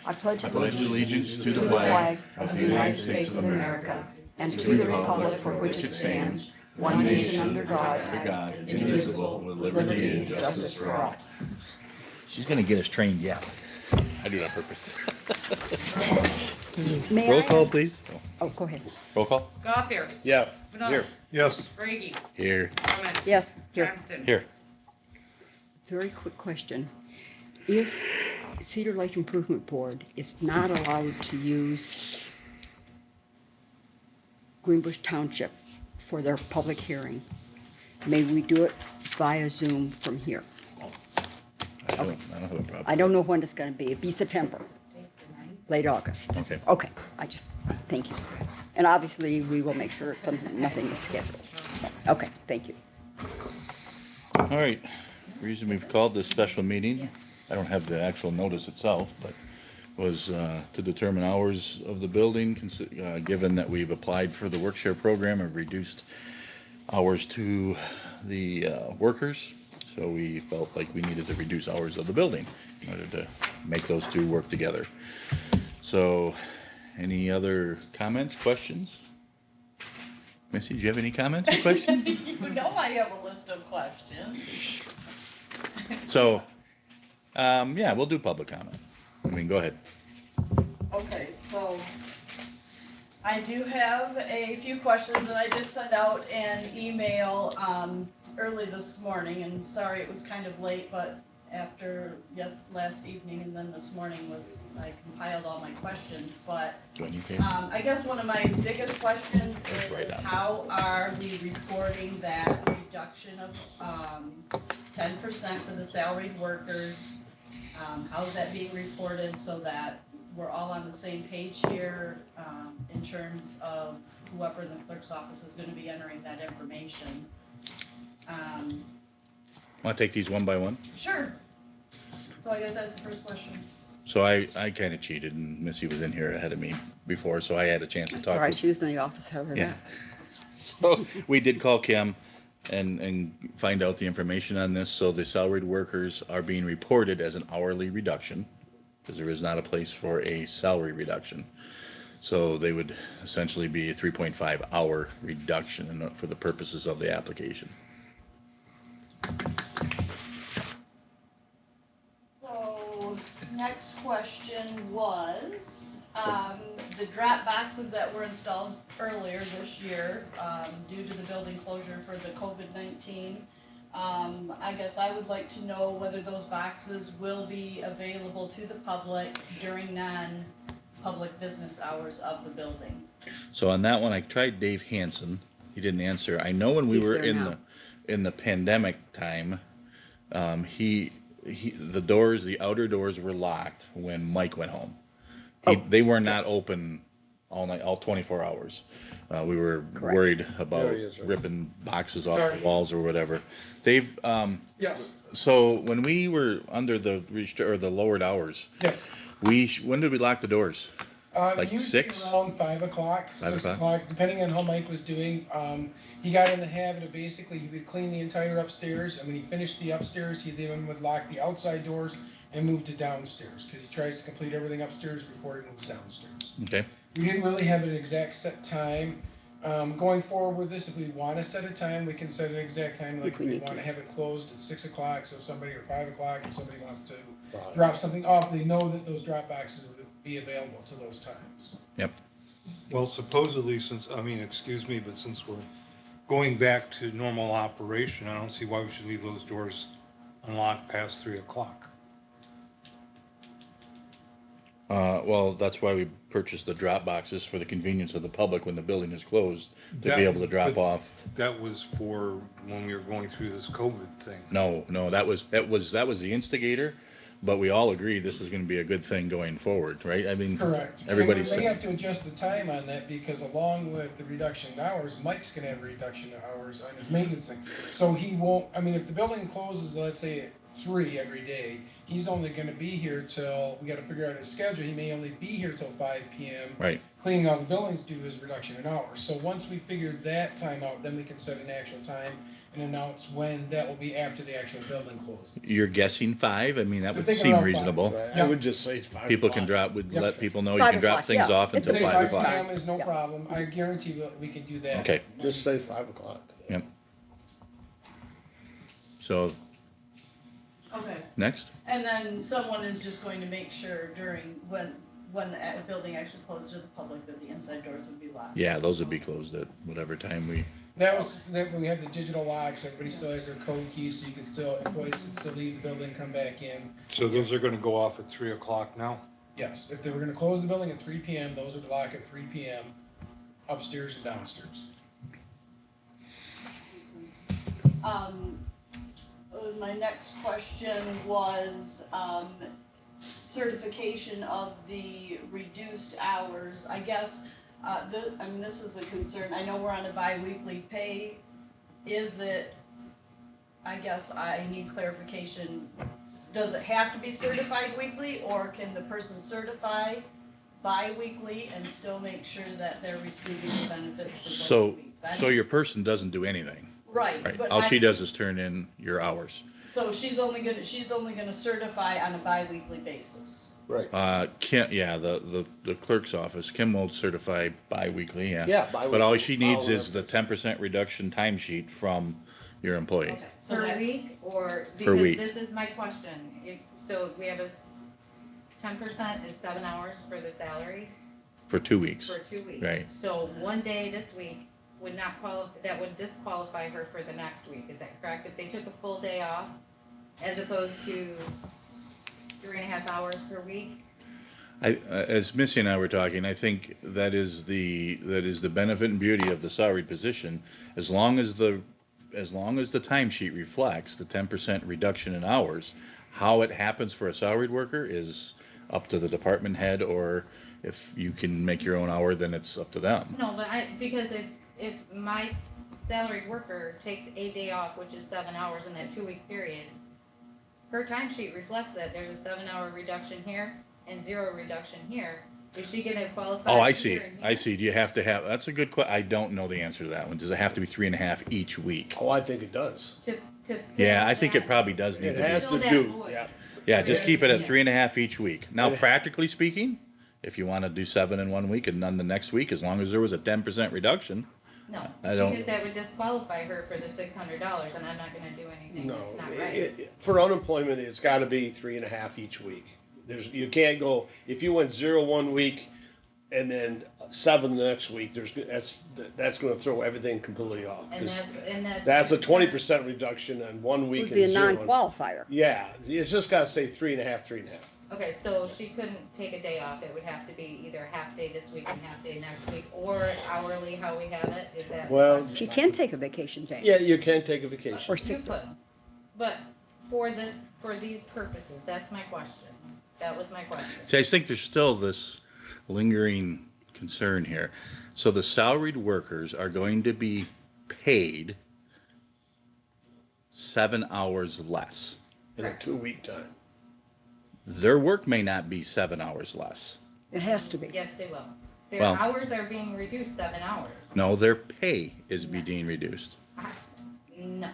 I pledge allegiance to the flag of the United States of America and to the republic for which it stands, one nation under God, indivisible, with liberty and justice for all. She's going to get us trained yet. I do it on purpose. May Roll I call, ask- please. Oh, go ahead. Roll call. Gothier. Yeah. Vanilla. Here. Yes. Brady. Here. Roman. Yes, here. Johnston. Here. Very quick question. If Cedar Lake Improvement Board is not allowed to use Greenbush Township for their public hearing, may we do it via Zoom from here? I don't have a problem. I don't know when it's going to be. It'd be September, late August. Okay. Okay, thank you. And obviously, we will make sure nothing is scheduled. So, okay, thank you. All right. Reason we've called this special meeting, I don't have the actual notice itself, but was to determine hours of the building, given that we've applied for the work share program and reduced hours to the workers. So we felt like we needed to reduce hours of the building in order to make those two work together. So any other comments, questions? Missy, do you have any comments or questions? You know I have a list of questions. So, yeah, we'll do public comment. I mean, go ahead. Okay, so I do have a few questions, and I did send out an email early this morning, and sorry it was kind of late, but after last evening and then this morning I compiled all my questions, but I guess one of my biggest questions is how are we reporting that reduction of 10% for the salaried workers? How is that being reported so that we're all on the same page here in terms of whoever in the clerk's office is going to be entering that information? Want to take these one by one? Sure. So I guess that's the first question. So I kind of cheated, and Missy was in here ahead of me before, so I had a chance to talk. All right, she was in the office, however. Yeah. So we did call Kim and find out the information on this. So the salaried workers are being reported as an hourly reduction. because there is not a place for a salary reduction. So they would essentially be a 3.5 hour reduction for the purposes of the application. So, next question was, the drop boxes that were installed earlier this year, due to the building closure for the COVID-19. I guess I would like to know whether those boxes will be available to the public during non-public business hours of the building. So on that one, I tried Dave Hansen. He didn't answer. I know when we He's were there now. in the pandemic time, the doors, the outer doors were locked when Mike went home. They were not open all night, all 24 hours. We were Correct. worried about There he is, right. ripping boxes off Sorry. the walls or whatever. Dave, Yes, so when we were under the the lowered hours, yes. when did we lock the doors? Like Usually 6? around 5 o'clock, 5 6 o'clock? o'clock, depending on how Mike was doing. He got in the habit of basically, he would clean the entire upstairs, and when he finished the upstairs, he then would lock the outside doors and move to downstairs, because he tries to complete everything upstairs before he moves downstairs. Okay. We didn't really have an exact set time. Going forward with this, if we want to set a time, we can set an exact time, like if we want to have it closed at 6 o'clock, so somebody, or 5 o'clock, if somebody wants to drop something off, they know that those drop boxes would be available to those times. Well, supposedly, excuse me, but since we're going back to normal operation, I don't see why we should leave those doors unlocked past 3 o'clock. Well, that's why we purchased the drop boxes for the convenience of the public when the building is closed, to be able to drop off. That was for when we were going through this COVID thing. No, that was the instigator, but we all agree this is gonna be a good thing going forward, right? I mean, Correct. everybody And we said, have to adjust the time on that, because along with the reduction in hours, Mike's gonna have a reduction in hours on his maintenance thing. So he won't, if the building closes, let's say at 3 every day, he's only gonna be here till, we gotta figure out his schedule, he may only be here till 5 PM. right, Cleaning all the buildings due to his reduction in hours. So once we figure that time out, then we can set an actual time and announce when that will be after the actual building closes. you're guessing 5, I mean, that I'm would thinking seem around 5. reasonable. Yeah. I would just say 5 People can o'clock. drop, would Yep. let people know you 5 can drop o'clock, things yeah. off It's until Say 5 5 o'clock. PM is no Yeah. problem. I guarantee we can do that. Okay. Just say 5 o'clock. So, Okay. next? And then someone is just going to make sure during, when the building actually closed to the public, that the inside doors would be locked. Yeah, those would be closed at whatever time we, That we have the digital locks, everybody still has their code keys, so you can still, employees can still leave the building, come back in. So those are gonna go off at 3 o'clock now? Yes, if they were gonna close the building at 3 PM, those would lock at 3 PM, upstairs and downstairs. My next question was, certification of the reduced hours. I guess, this is a concern. I know we're on a bi-weekly pay. Is it, I guess I need clarification. Does it have to be certified weekly, or can the person certify bi-weekly and still make sure that they're receiving the benefits for so, both weeks? so your person doesn't do anything, Right, right? but All she does is turn in your hours. so she's only gonna certify on a bi-weekly basis. Right. Kim, yeah, the clerk's office, Kim will certify bi-weekly, yeah. Yeah. But all she needs is the 10% reduction timesheet from your employee. Okay, so Per that, week, or, Per week. because this is my question, so we have 10% is 7 hours for the salary For 2 weeks. for 2 weeks. Right. So one day this week would not that would disqualify her for the next week, is that correct? If they took a full day off, as opposed to 3.5 hours per week? As Missy and I were talking, I think that is the benefit and beauty of the salaried position. As long as the timesheet reflects the 10% reduction in hours, how it happens for a salaried worker is up to the department head, or if you can make your own hour, then it's up to them. No, but because if my salaried worker takes a day off, which is 7 hours in that 2-week period, her timesheet reflects that there's a 7-hour reduction here and 0 reduction here. Is she gonna qualify? Oh, I see. here and I here? see. Do you have to have, that's a good question. I don't know the answer to that one. Does it have to be 3.5 each week? Oh, I think it does. To Yeah, I fill think it that- probably does need It to has be. Fill to that do, void. yeah. Yeah, just keep it at Yeah. 3.5 each week. Now, practically speaking, if you want to do 7 in one week and none the next week, as long as there was a 10% reduction, No, I don't- because that would disqualify her for the $600, and I'm not gonna do anything No, that's not right. for unemployment, it's gotta be 3.5 each week. You can't go, if you went 0 one week and then 7 the next week, that's gonna throw everything completely off. And 'Cause that's. that's a 20% reduction on 1 week Would and be a 0. non-qualifier. Yeah, it's just gotta say 3.5, 3.5. Okay, so she couldn't take a day off, it would have to be either a half day this week and half day next week, or hourly, how we have it, is that? Well, She can take a vacation day. Yeah, you can take a vacation. Or You sick day. could, but for these purposes, that's my question, that was my question. see, I think there's still this lingering concern here. So the salaried workers are going to be paid 7 hours less. In a 2-week time. Their work may not be 7 hours less. It has to be. Yes, they will. Their Well- hours are being reduced 7 hours. No, their pay is being reduced. No,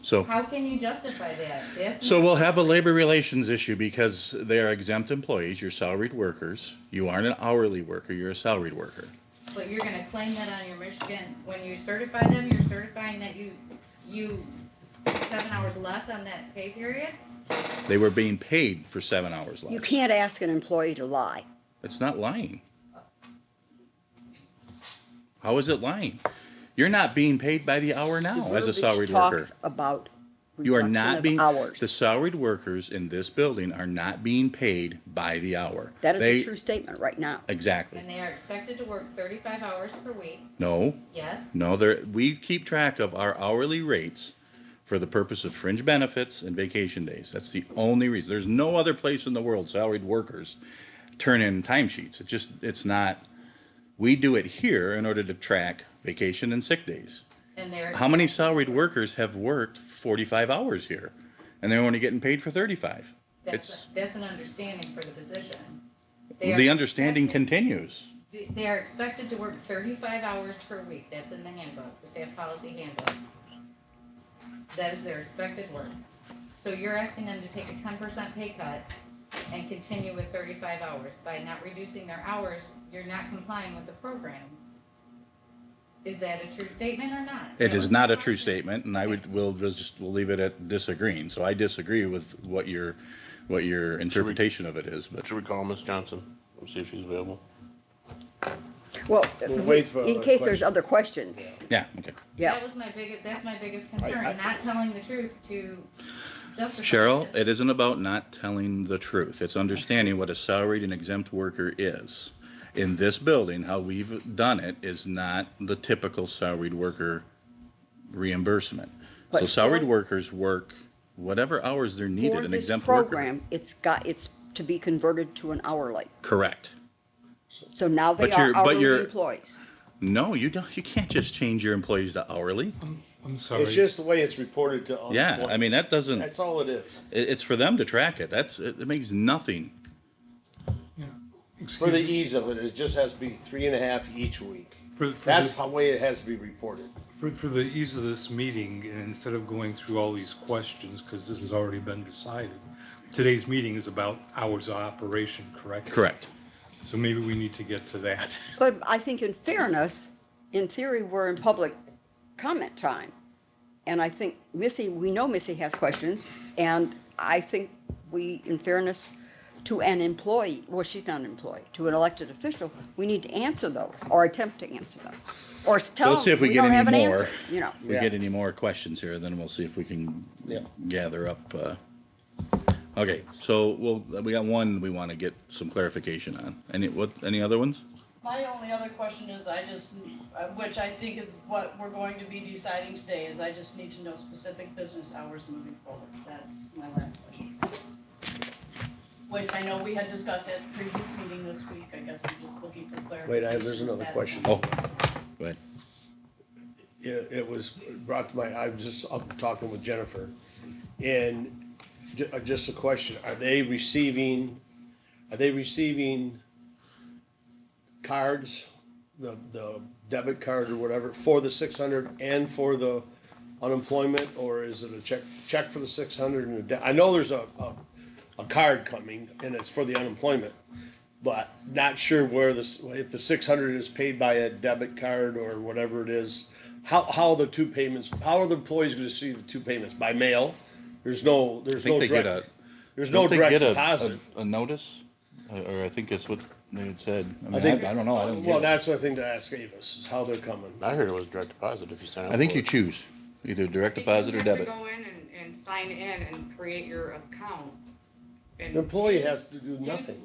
So, how can you justify that? That's so we'll have a labor relations issue because they are exempt employees, you're salaried workers. You aren't an hourly worker, you're a salaried worker. But you're gonna claim that on your Michigan, when you certify them, you're certifying that you 7 hours less on that pay period? They were being paid for 7 hours less. You can't ask an employee to lie. It's not lying. How is it lying? You're not being paid by the hour now The as a verbiage salaried worker. talks about You are reduction not of being, hours. the salaried workers in this building are not being paid by the hour. That is They- a true statement right now. Exactly. And they are expected to work 35 hours per week, No, yes? no, we keep track of our hourly rates for the purpose of fringe benefits and vacation days. That's the only reason. There's no other place in the world salaried workers turn in timesheets. It's not, we do it here in order to track vacation and sick days. And they're. How many salaried workers have worked 45 hours here and they're only getting paid for 35? It's, That's an understanding for the position. They are the understanding expected- continues. They are expected to work 35 hours per week, that's in the handbook, the staff policy handbook. That is their expected work. So you're asking them to take a 10% pay cut and continue with 35 hours. By not reducing their hours, you're not complying with the program. Is that a true statement or not? It That is was not my a true question. statement, and we'll leave it at disagreeing. So I disagree with what your interpretation of it is, but Should we call Ms. Johnson and see if she's available? Well, We'll wait for in other case there's questions. other questions. yeah, okay. Yeah. That was that's my biggest concern, not telling the truth to justify. Cheryl, this. it isn't about not telling the truth. It's understanding what a salaried and exempt worker is. In this building, how we've done it is not the typical salaried worker reimbursement. So But salaried for- workers work whatever hours they're needed, For an this exempt worker. program, it's to be converted to an hourly. Correct. So now they But are you're- but hourly you're- employees. No, you can't just change your employees to hourly. I'm sorry. It's just the way it's reported to Yeah, unemployment. I mean, that doesn't, That's all it is. it's for them to track it. It makes nothing. For the ease of it, it just has to be 3.5 each week. For That's the, the way it has to be reported. for the ease of this meeting, and instead of going through all these questions, because this has already been decided, today's meeting is about hours of operation, correct? Correct. So maybe we need to get to that. But I think in fairness, in theory, we're in public comment time. And I think we know Missy has questions, and I think we, in fairness to an employee, well, she's not an employee, to an elected official, we need to answer those, or attempt to answer them. Or tell Let's see if them we we get don't any have an more. answer, you know. If we get any more questions here, then we'll see if we can Yeah. gather up. Okay, so we got one we want to get some clarification on. Any other ones? My only other question is, which I think is what we're going to be deciding today, is I just need to know specific business hours moving forward. That's my last question. Which I know we had discussed at the previous meeting this week. I guess I'm just looking for clarification. There's another That's question. Oh, go ahead. It was brought to I was just up talking with Jennifer, and just a question, are they receiving cards, the debit card or whatever, for the 600 and for the unemployment, or is it a check for the 600 and I know there's a card coming and it's for the unemployment, but not sure where if the 600 is paid by a debit card or whatever it is. How are the two payments, how are the employees gonna see the two payments? By mail? There's no I think they get direct, a, there's no don't they direct get deposit. a notice? Or I think that's what they had said. I I mean, think, I don't know, I don't well, get it. that's the thing to ask Avis, is how they're coming. I heard it was direct deposit if you sign up. I think for you it. choose, either direct deposit or You have debit. to go in and sign in and create your account. The And employee has to do nothing.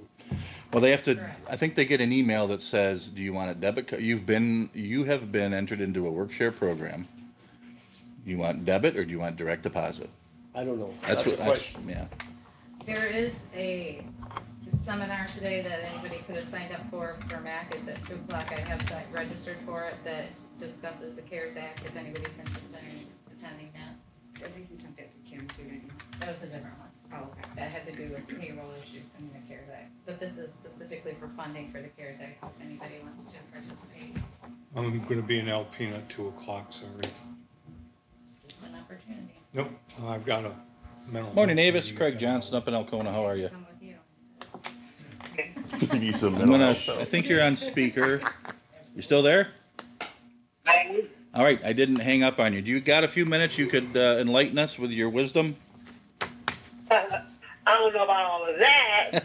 Well, they have to, Correct. I think they get an email that says, do you want a debit card? You have been entered into a work share program. You want debit or do you want direct deposit? I don't know. That's the what, question. yeah. There is a seminar today that anybody could have signed up for MAC. It's at 2 o'clock. I have that registered for it that discusses the CARES Act, if anybody's interested in attending that. I think you sent that to Kim too, didn't you? That was a different one. Oh, okay. That had to do with payroll issues in the CARES Act. But this is specifically for funding for the CARES Act, if anybody wants to participate. I'm gonna be in Alpena at 2 o'clock, sorry. It's an opportunity. Nope, I've got a mental. Morning, health Avis, meeting Craig at Johnson up in Alcona, how are you? Come with you. You need some I'm gonna, I think you're on speaker. You still there? All right, I didn't hang up on you. Do you got a few minutes you could enlighten us with your wisdom? I don't know about all of that.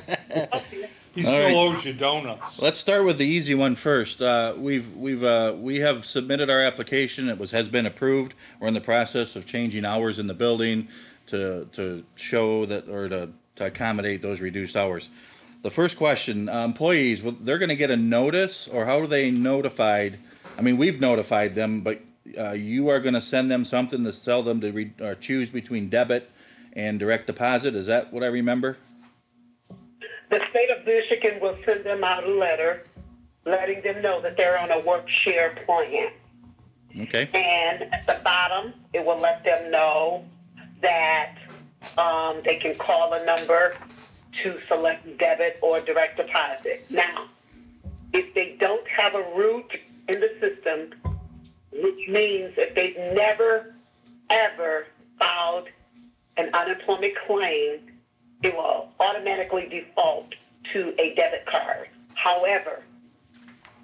He All still right. owes you donuts. Let's start with the easy one first. We have submitted our application. It has been approved. We're in the process of changing hours in the building to show that, or to accommodate those reduced hours. The first question, employees, they're going to get a notice, or how are they notified? I mean, we've notified them, but you are going to send them something to tell them to choose between debit and direct deposit. Is that what I remember? The state of Michigan will send them out a letter letting them know that they're on a work share plan. Okay. And at the bottom, it will let them know that they can call a number to select debit or direct deposit. Now, if they don't have a route in the system, which means if they've never, ever filed an unemployment claim, it will automatically default to a debit card. However,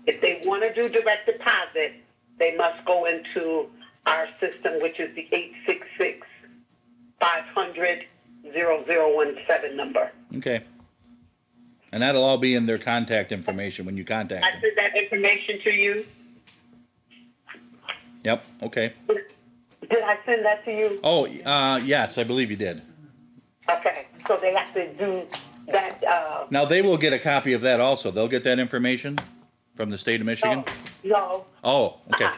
if they want to do direct deposit, they must go into our system, which is the 866-500-0017 number. Okay. And that'll all be in their contact information when you contact I them. sent that information to you. Yep, okay. Did I send that to you? Oh, yes, I believe you did. Okay, so they have to do that. Now, they will get a copy of that also. They'll get that information from the state of Michigan? No. Oh, okay,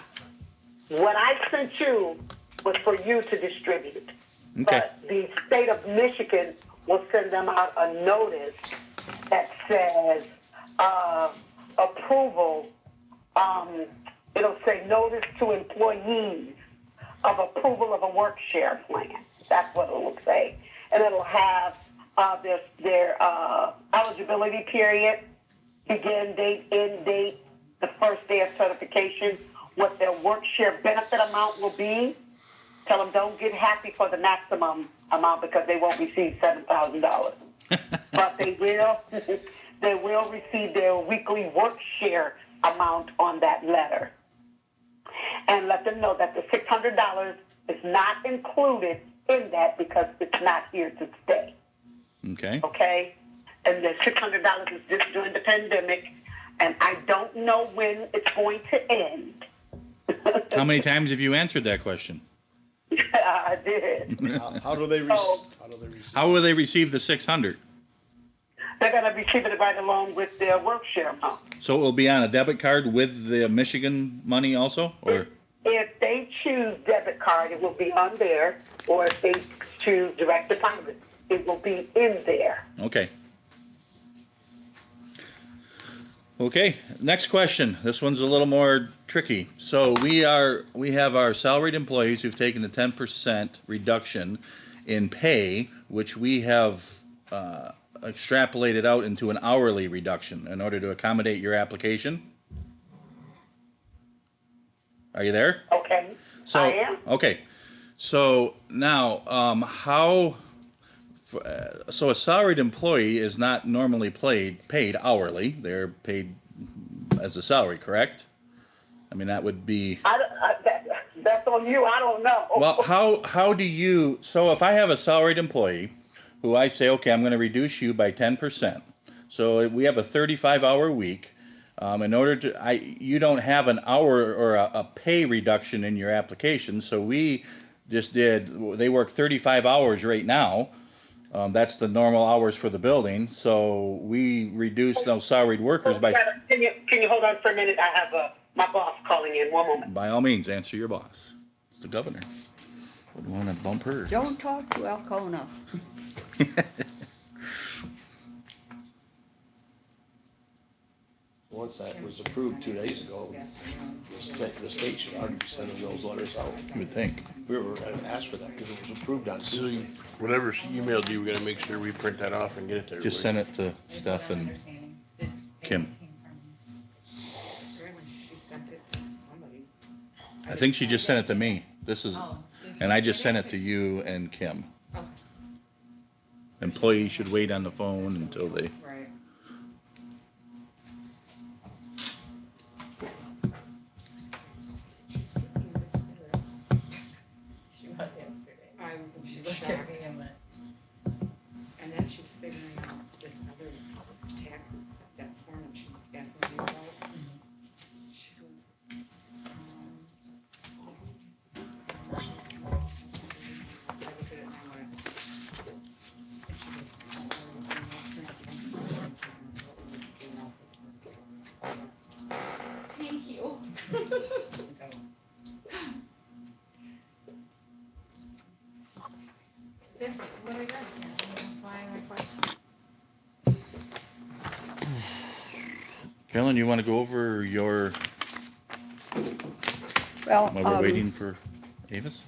What I sent you was for you to distribute. okay, But the state of Michigan will send them out a notice that says approval. It'll say notice to employees of approval of a work share plan. That's what it will say. And it'll have their eligibility period, begin date, end date, the first day of certification, what their work share benefit amount will be. Tell them don't get happy for the maximum amount because they won't receive $7,000. But they will receive their weekly work share amount on that letter. And let them know that the $600 is not included in that because it's not here to stay. okay. Okay? And the $600 is just during the pandemic, and I don't know when it's going to end. How many times have you answered that question? I did. How do they Oh. receive? How will they receive the 600? They're going to receive it right along with their work share amount. So it will be on a debit card with the Michigan money also, or? If they choose debit card, it will be on there, or if they choose direct deposit, it will be in there. Okay. Okay, next question. This one's a little more tricky. So we have our salaried employees who've taken the 10% reduction in pay, which we have extrapolated out into an hourly reduction in order to accommodate your application. Are you there? Okay? So, I am. okay. So now, so a salaried employee is not normally paid hourly. They're paid as a salary, correct? I mean, that would be. That's on you. I don't know. Well, how do you, so if I have a salaried employee who I say, okay, I'm going to reduce you by 10%. So we have a 35-hour week. In order to, you don't have an hour or a pay reduction in your application. So we just they work 35 hours right now. That's the normal hours for the building. So we reduced those salaried workers by. Can you hold on for a minute? I have my boss calling in. One moment. By all means, answer your boss. It's the governor. Wouldn't want to bump her. Don't talk to Alcona. Once that was approved 2 days ago, the state should already be sending those letters out. You would think. We were gonna ask for that because it was approved on So Tuesday. whatever she emailed you, we gotta make sure we print that off and get it to everybody. Just send it to Steph and Kim. She sent it to somebody. I think she just sent it to me. This is, Oh, and I just sent it to you and Kim. Okay. Employees should wait on the phone until they. Right. She went yesterday. She She was looked shocked. at me and went, And then she's figuring out this other taxes, that form that she asked me about. She goes, I looked at it and I went. And she goes, thank you. That's what I got. That's why my question. Carolyn, you want to go over your, Well, while we're waiting for Avis?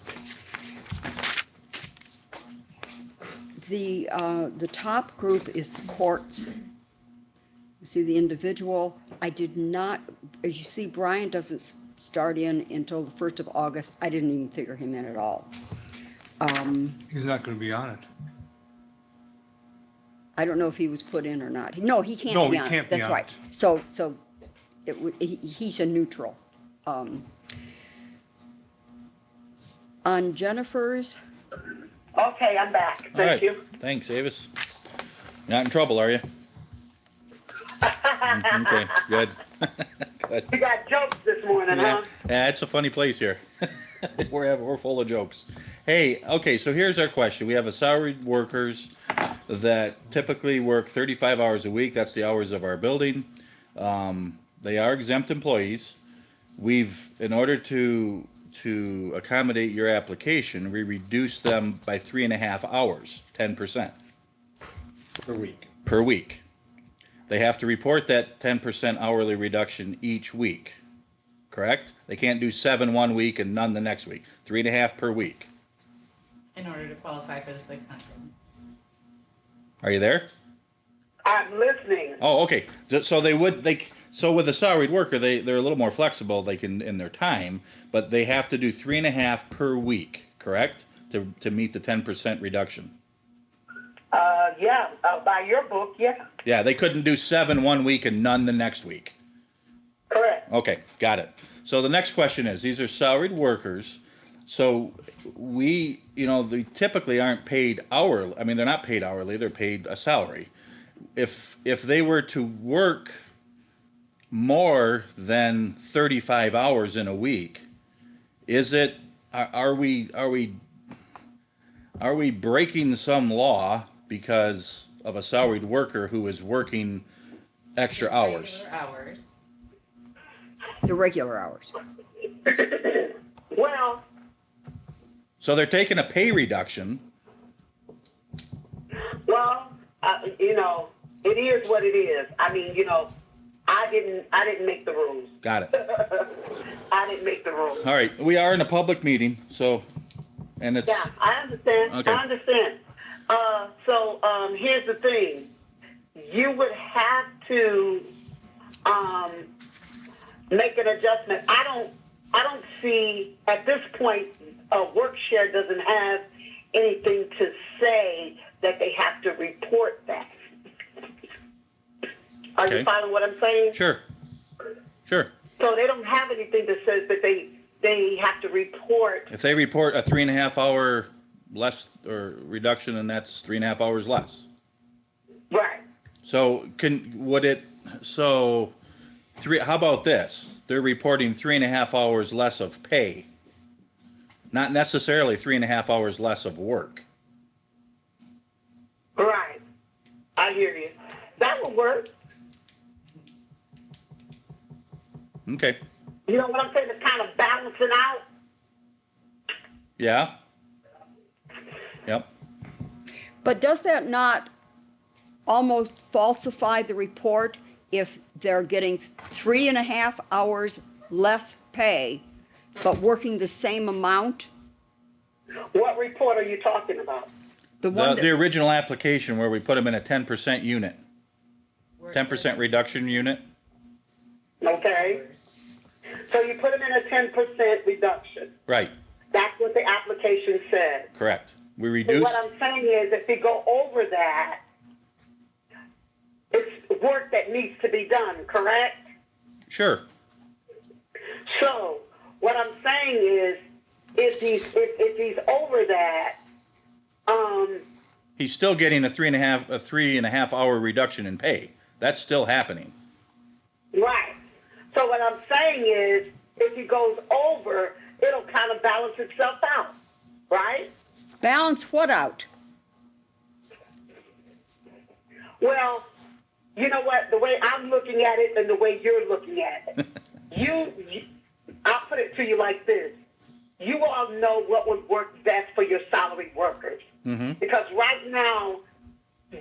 the top group is the courts. You see the individual. I did not, as you see, Brian doesn't start in until the 1st of August. I didn't even figure him in at all. He's not gonna be on it. I don't know if he was put in or not. No, he can't No, be he on it. can't be That's on right. it. So he's a neutral. On Jennifer's, Okay, I'm back. All right. Thank you. Thanks, Avis. Not in trouble, are you? Okay, good. Good. You got jokes this morning, Yeah, huh? yeah, it's a funny place here. We're full of jokes. Hey, okay, so here's our question. We have a salaried workers that typically work 35 hours a week. That's the hours of our building. They are exempt employees. In order to accommodate your application, we reduced them by 3.5 hours, 10% Per week. per week. They have to report that 10% hourly reduction each week, correct? They can't do 7 one week and none the next week. 3.5 per week. In order to qualify for the 600. Are you there? I'm listening. Oh, okay. So so with a salaried worker, they're a little more flexible. They can in their time, but they have to do 3.5 per week, correct? To meet the 10% reduction. Yeah, by your book, yeah. Yeah, they couldn't do 7 one week and none the next week. Correct. Okay, got it. So the next question is, these are salaried workers. So they typically aren't paid hourly. I mean, they're not paid hourly, they're paid a salary. If they were to work more than 35 hours in a week, are we breaking some law because of a salaried worker who is working extra hours? Regular hours. the regular hours. Well, So they're taking a pay reduction. it is what it is. I mean, I didn't make the rules. Got it. I didn't make the rules. All right, we are in a public meeting, so, and it's, Yeah, I understand. Okay. I understand. Here's the thing. You would have to make an adjustment. I I don't see, at this point, work share doesn't have anything to say that they have to report that. Are Okay. you following what I'm saying? Sure. Sure. So they don't have anything that says that they have to report. If they report a 3.5 hour less or reduction, then that's 3.5 hours less. Right. So how about this? They're reporting 3.5 hours less of pay, not necessarily 3.5 hours less of work. Right. I hear you. That would work. Okay. You know what I'm saying? It's kind of balancing out. Yeah. Yep. But does that not almost falsify the report if they're getting 3.5 hours less pay, but working the same amount? What report are you talking about? The original application where we put them in a 10% unit, 10% reduction unit. Okay. So you put them in a 10% reduction. Right. That's what the application said. Correct. We But reduced. what I'm saying is if you go over that, it's work that needs to be done, correct? Sure. So what I'm saying is if he's over that, He's still getting a 3.5 hour reduction in pay. That's still happening. right. So what I'm saying is if he goes over, it'll kind of balance itself out, right? Balance what out? Well, you know what? The way I'm looking at it and the way you're looking at it, I'll put it to you like this. You all know what would work best for your salaried workers. Mm-hmm. Because right now,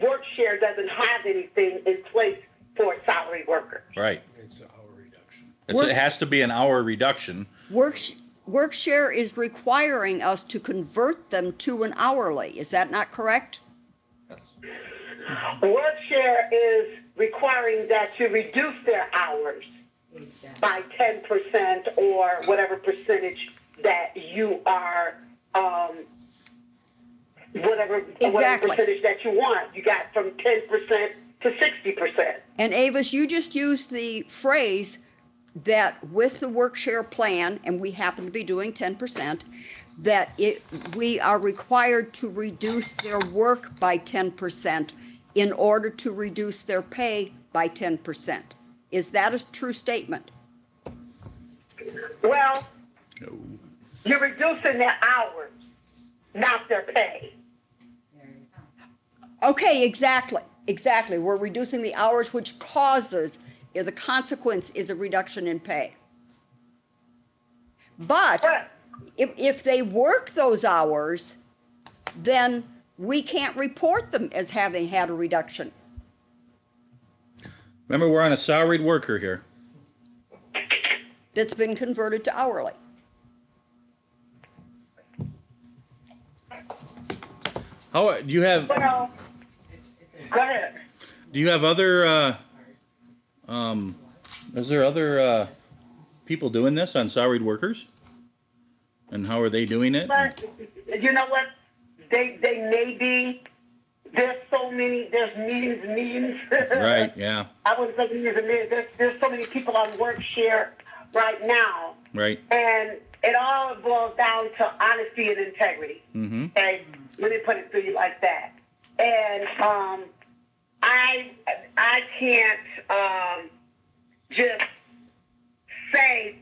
work share doesn't have anything in place for salaried workers. Right. It's an hour reduction. It has to be an hour reduction. Work share is requiring us to convert them to an hourly. Is that not correct? Work share is requiring that you reduce their hours by 10% or whatever percentage that you are, whatever percentage that you want. You got from 10% to 60%. And Avis, you just used the phrase that with the work share plan, and we happen to be doing 10%, that we are required to reduce their work by 10% in order to reduce their pay by 10%. Is that a true statement? Well, No. you're reducing their hours, not their pay. Okay, exactly. We're reducing the hours, which causes, the consequence is a reduction in pay. But But if they work those hours, then we can't report them as having had a reduction. Remember, we're on a salaried worker here. That's been converted to hourly. How do you have? well, go ahead. Do you have other? Is there other people doing this on salaried workers? And how are they doing it? But you know what? They may be. There's meetings. Right. Yeah. I wouldn't say meetings. There's so many people on work share right now, Right. and it all boils down to honesty and integrity. Mm-hmm. Okay, let me put it to you like that. And I can't just say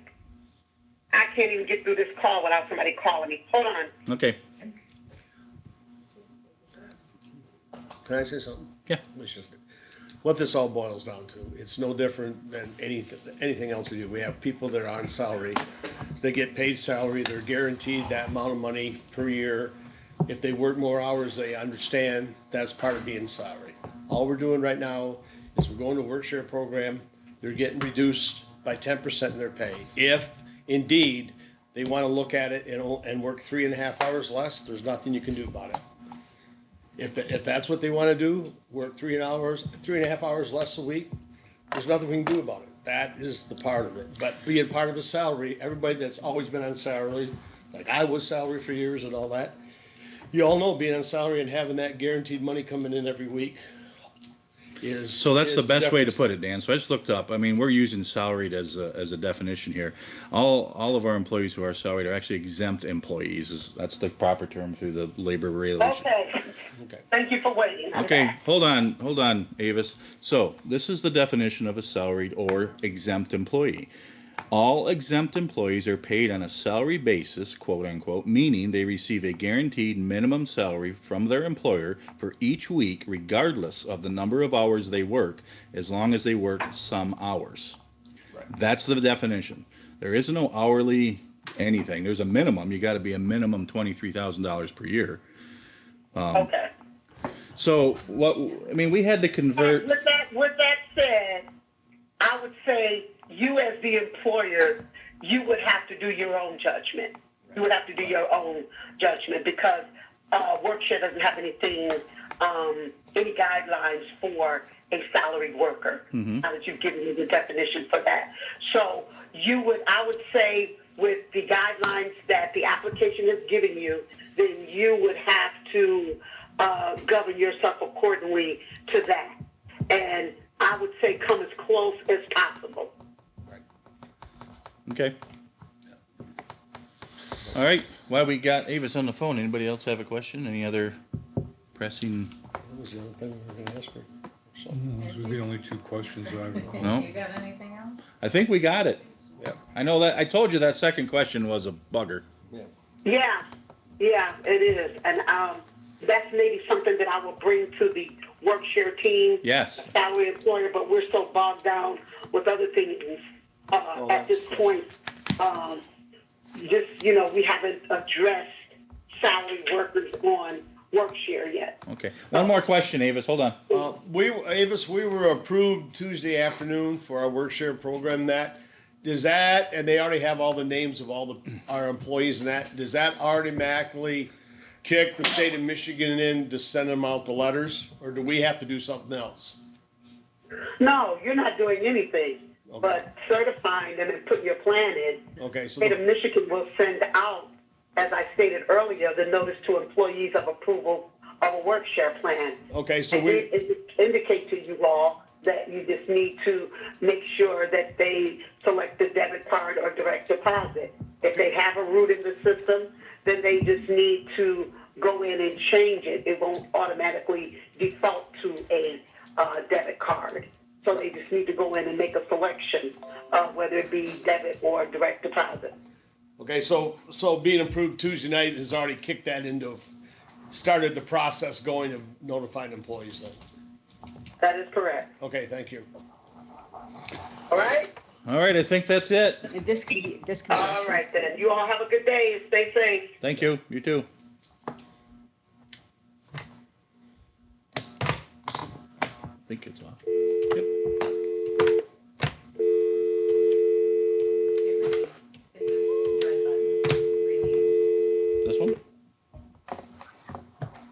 I can't even get through this call without somebody calling me. Hold on. Okay. Can I say something? Yeah. What this all boils down to, it's no different than anything else we do. We have people that are on salary, they get paid salary, they're guaranteed that amount of money per year. If they work more hours, they understand that's part of being salary. All we're doing right now is we're going to a work share program, they're getting reduced by 10% in their pay. If indeed they want to look at it and work 3.5 hours less, there's nothing you can do about it. If that's what they want to do, work 3.5 hours less a week, There's nothing we can do about it. That is the part of it. But being part of a salary, everybody that's always been on salary, like I was salary for years and all that, you all know being on salary and having that guaranteed money coming in every week is. So that's the is best way to definitely- put it, Dan. So I just looked up. I mean, we're using salaried as a definition here. All of our employees who are salaried are actually exempt employees. That's the proper term through the labor regulation. Okay. Okay. Thank you for waiting. on Okay, that. hold on, Avis. So this is the definition of a salaried or exempt employee. All exempt employees are paid on a salary basis, quote unquote, meaning they receive a guaranteed minimum salary from their employer for each week, regardless of the number of hours they work, as long as they work some hours. Right. That's the definition. There is no hourly anything. There's a minimum. You got to be a minimum $23,000 per year. Okay. So what? I mean, we had to convert. With that said, I would say you as the employer, you would have to do your own judgment. You would have to do your own judgment because WorkShare doesn't have anything, any guidelines for a salaried worker. Mhm. Now that you've given me the definition for that. So I would say with the guidelines that the application has given you, then you would have to govern yourself accordingly to that. And I would say come as close as possible. Okay. All right. While we got Avis on the phone, anybody else have a question? Any other pressing? That was the other thing we were gonna ask her. So, Those were the only two questions that I recall. No. You got anything else? I think we got it. Yep. I know that. I told you that second question was a bugger. Yeah, it is. And that's maybe something that I will bring to the WorkShare team. Yes. Salary employer, but we're so bogged down with other things at this point. We haven't addressed salary workers on WorkShare yet. Okay. One more question, Avis. Hold on. Avis, we were approved Tuesday afternoon for our WorkShare program. And they already have all the names of all our employees and that. Does that automatically kick the state of Michigan in to send them out the letters, or do we have to do something else? No, you're not doing anything but certifying them and putting your plan in. Okay, so State of Michigan will send out, as I stated earlier, the notice to employees of approval of a WorkShare plan. okay, so And we it indicate to you all that you just need to make sure that they select the debit card or direct deposit. If they have a route in the system, then they just need to go in and change it. It won't automatically default to a debit card. So they just need to go in and make a selection, whether it be debit or direct deposit. Okay, so being approved Tuesday night has already kicked that started the process going of notifying employees then. That is correct. Okay, thank you. All right? All right. I think that's it. And this can be. All right then. You all have a good day and stay safe. Thank you. You too. I think it's off. Yep. This one?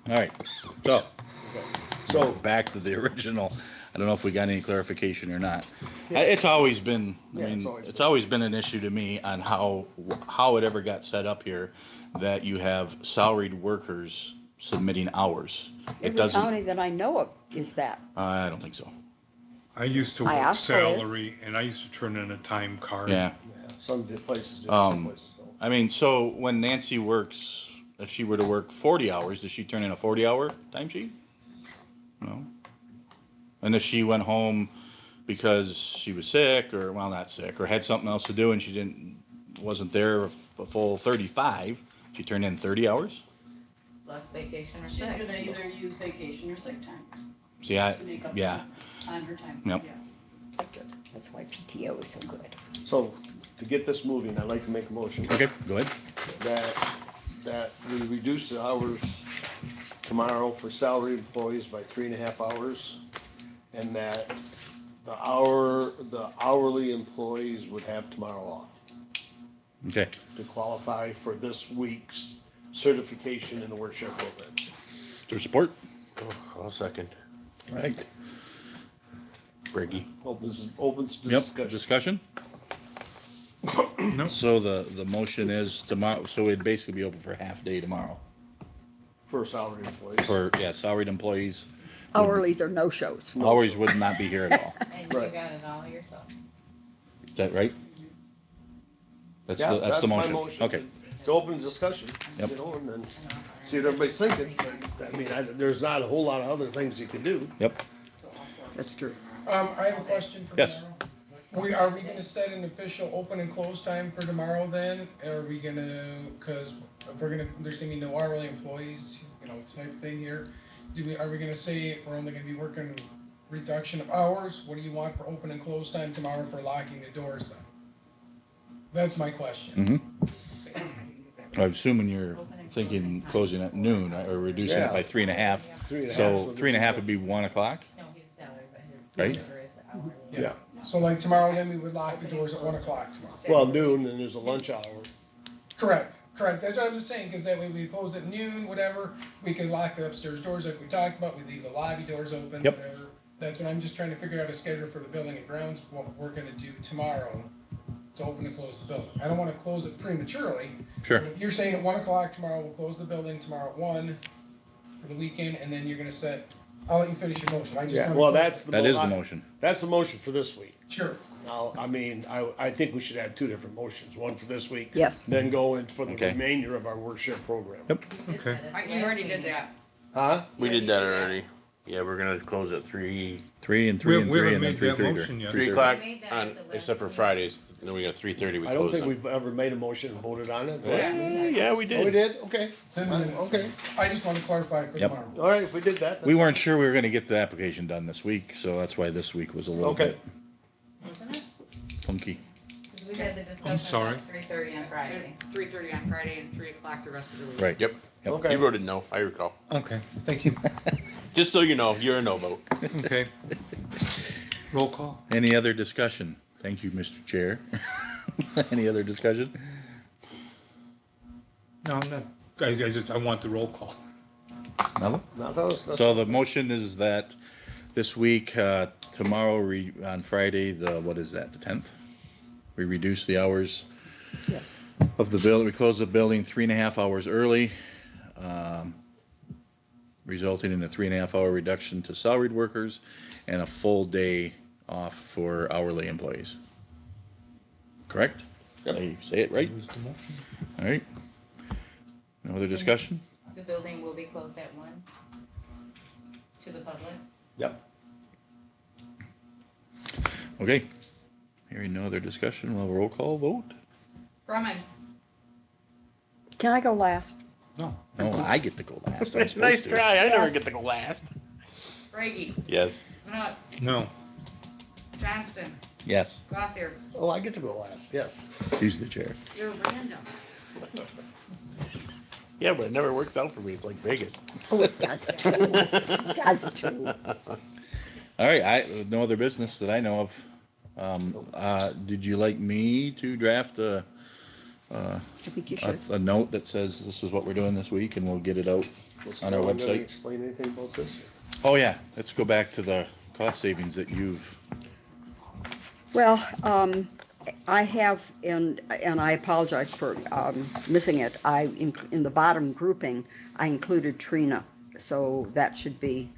All right. So back to the original. I don't know if we got any clarification or not. It's always been, I Yeah, mean, it's it's always been an issue to me on how it ever got set up here, that you have salaried workers submitting hours. It Every doesn't, county that I know of is that. I don't think so. I used to I work asked for this. salary and I used to turn in a time card. Yeah. Some places do, Um, some places don't. I mean, so when Nancy works, if she were to work 40 hours, does she turn in a 40-hour timesheet? No. And if she went home because she was sick, or, well, not sick, or had something else to do and she wasn't there a full 35, she turned in 30 hours? Less vacation or She's sick. gonna either use vacation or sick time See, to make up yeah. on her time. Yep. Yes. That's why PTO is so good. So, to get this moving, I'd like to make a motion Okay, go ahead. that we reduce the hours tomorrow for salary employees by 3.5 hours, and that the hourly employees would have tomorrow off Okay. to qualify for this week's certification in the WorkShare program. Is there support? I'll second. Right. Briggy. Open Yep, discussion. discussion? No. So the motion is tomorrow, so it'd basically be open for half day tomorrow For salary employees. for, yeah, salaried employees. Hourlies or no-shows. Hours would not be here at all. And you Right. got it all yourself. Is that right? That's Yeah, that's the my motion. Okay. To open discussion, Yep. you know, and then see what everybody's thinking. I mean, there's not a whole lot of other things you can do. Yep. That's true. I have a question for Yes. tomorrow. Are we gonna set an official open and close time for tomorrow then? Are we gonna, cause if there's gonna be no hourly employees, you know, type of thing here. Are we gonna say we're only gonna be working reduction of hours? What do you want for open and close time tomorrow for locking the doors then? That's my question. Mm-hmm. I'm assuming you're thinking closing at noon or reducing it by 3.5. 3.5. So 3.5 would be 1 o'clock, No, he's salary, but his Right? labor is hourly. Yeah. So like tomorrow then we would lock the doors at 1 o'clock tomorrow. Well, noon and there's a lunch hour. Correct. That's what I'm just saying, because that way we close at noon, whatever, we can lock the upstairs doors like we talked about, we leave the lobby doors open, Yep. whatever. That's what I'm just trying to figure out a schedule for the building and grounds, what we're gonna do tomorrow to open and close the building. I don't wanna close it prematurely. Sure. But if you're saying at 1 o'clock tomorrow, we'll close the building tomorrow at 1 for the weekend, and then you're gonna set, I'll let you finish your motion, I just Yeah, wanna. well, that's the. that is the motion. That's the motion for this week. Sure. Now, I mean, I think we should have two different motions, one for this week. Yes. Then go in for the Okay. remainder of our workshop program. Yep. Okay. You already did that. Huh? We did that already. Yeah, we're gonna close at 3 3 and 3 and We 3 haven't and then made 3 that 3. motion yet. 3 o'clock We made that on, at the last except for meeting. Fridays, then we got 3:30, we I don't close think them. we've ever made a motion and voted on it. Yeah, we Oh, we did. did? Okay. Then- Okay. I just wanna clarify for Yep. tomorrow. All right, if we did that. We weren't sure we were gonna get the application done this week, so that's why this week was a little Okay. bit Wasn't it? funky. 'Cause we had the discussion sorry. about 3:30 on Friday. 3:30 on Friday and 3 o'clock the rest of the week. Right. Yep. Yep. Okay. You voted no, I recall. Okay, thank you. Just so you know, you're a no vote. Okay. Roll call. Any other discussion? Thank you, Mr. Chair. Any other discussion? No, I'm not, I want the roll call. Nothing? Not us, that's- So the motion is that this week, tomorrow, on Friday, what is that, the 10th? We reduce the hours Yes. of the building, we close the building 3.5 hours early, resulting in a 3.5 hour reduction to salaried workers and a full day off for hourly employees. Correct? Yep. I say it right? Who's the motion? All right. No other discussion? The building will be closed at 1 to the public. Yep. Okay. Hearing no other discussion, we'll have a roll call vote. Brumman, Can I go last? No. No, I get to go last. I'm Nice supposed to. try, I never Yes. get to go last. Brady, Yes. Knapp, No. Johnston, Yes, Gothier. Oh, I get to go last, yes. she's the chair. You're random. Yeah, but it never works out for me, it's like Vegas. Oh, it does too. It does too. All right, no other business that I know of. Did you like me to draft I think you should. a note that says this is what we're doing this week and we'll get it out? On our Are we gonna website? Explain anything about this? Oh, yeah, let's go back to the cost savings that you've, Well, I have, and I apologize for missing it. In the bottom grouping, I included Trina, so that should be,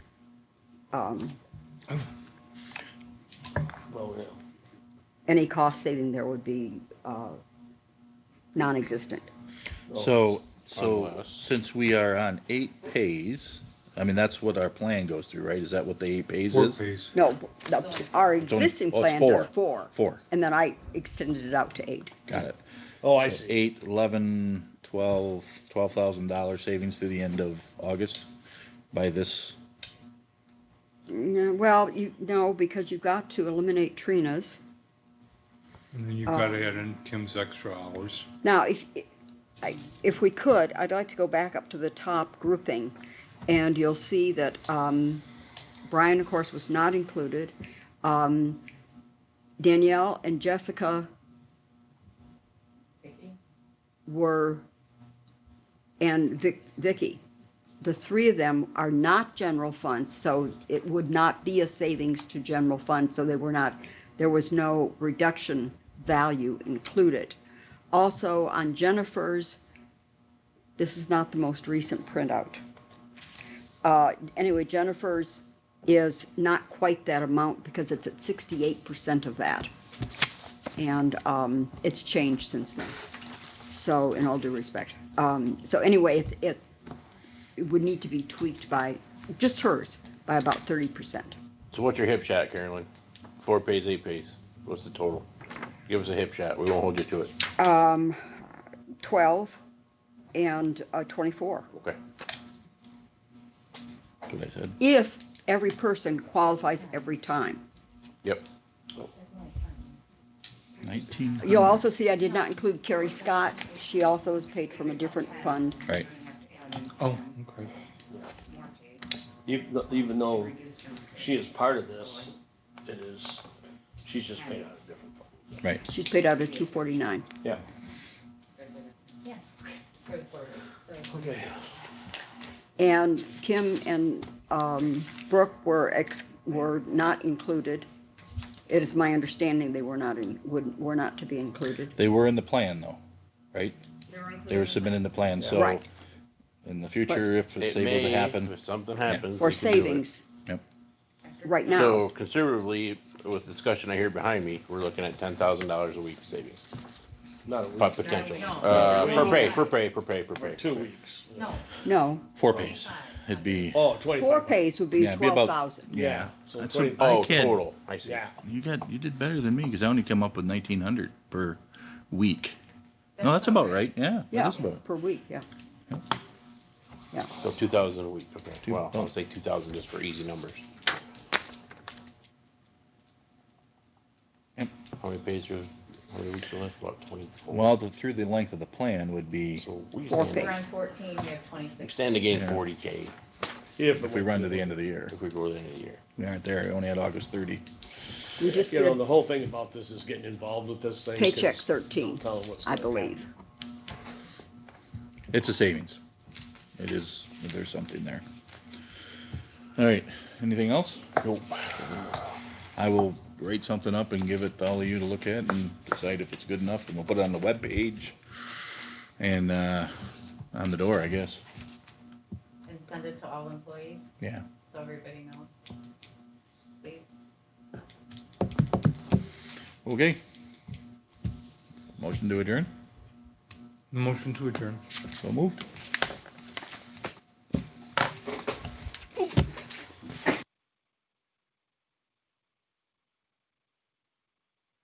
Well, yeah. any cost saving there would be non-existent. so Unless- since we are on 8 pays, I mean, that's what our plan goes through, right? Is that what the 8 pays Four is? pays. No, our It's only- existing oh, it's plan four. does 4, 4, and then I extended it out to 8. got it. Oh, I So see. 8, 11, 12, $12,000 savings through the end of August by this. Well, no, because you've got to eliminate Trina's. And then you've got to add in Kim's extra hours. Now, if we could, I'd like to go back up to the top grouping, and you'll see that Brian, of course, was not included. Danielle and Jessica were, and Vicky the three of them are not general funds, so it would not be a savings to general fund, so there was no reduction value included. Also, on Jennifer's, this is not the most recent printout. Anyway, Jennifer's is not quite that amount because it's at 68% of that. And it's changed since then. So, in all due respect. So anyway, it would need to be tweaked by, just hers, by about 30%. So what's your hip shot, Carolyn? 4 pays, 8 pays. What's the total? Give us a hip shot. We won't hold you to it. 12 and 24. Okay. That's what I said. If every person qualifies every time. Yep. 19. You'll also see I did not include Carrie Scott. She also is paid from a different fund. Right. Oh, okay. Even though she is part of this, she's just paid out of different fund. Right. She's paid out of 249. Yeah. Okay. And Kim and Brooke were not included. It is my understanding they were not to be included. They were in the plan though, right? They were submitted in the plan, so Right. in the future, if it's It able to may, happen. if something happens. Or we can do it. savings. Yep. Right now. So conservatively, with the discussion I hear behind me, we're looking at $10,000 a week savings. Not a week. Potential. No. Per pay. 2 weeks. No. No, 4 pays. It'd be, Oh, 25. 4 pays would be Yeah, it'd be about- 12,000. yeah. So That's 20 what- I Oh, can't- total. I see. Yeah. You did better than me, because I only come up with 1,900 per week. No, that's about right, yeah. Yeah, That is about, per week, yeah. So 2,000 a week. Okay. Two- Well, I'll say 2,000 just for easy numbers. Yep. How many pays are, how many weeks are left? About 24. well, through the length of the plan would be, So we 4 stand, pays. Around 14, you have we 26. stand to gain Yeah. 40K if we run to the end of the year. if we go to the end of the year. We aren't there, we only had August 30. We just You know, did the whole thing about this is getting involved with this thing. 'cause paycheck 13, don't tell 'em what's I gonna happen. believe. It's a savings. It is, there's something there. All right, anything else? Nope. I will write something up and give it to all of you to look at and decide if it's good enough, and we'll put it on the webpage and on the door, I guess. And send it to all employees, Yeah. so everybody knows. Please. Okay. Motion to adjourn? Motion to adjourn. So moved.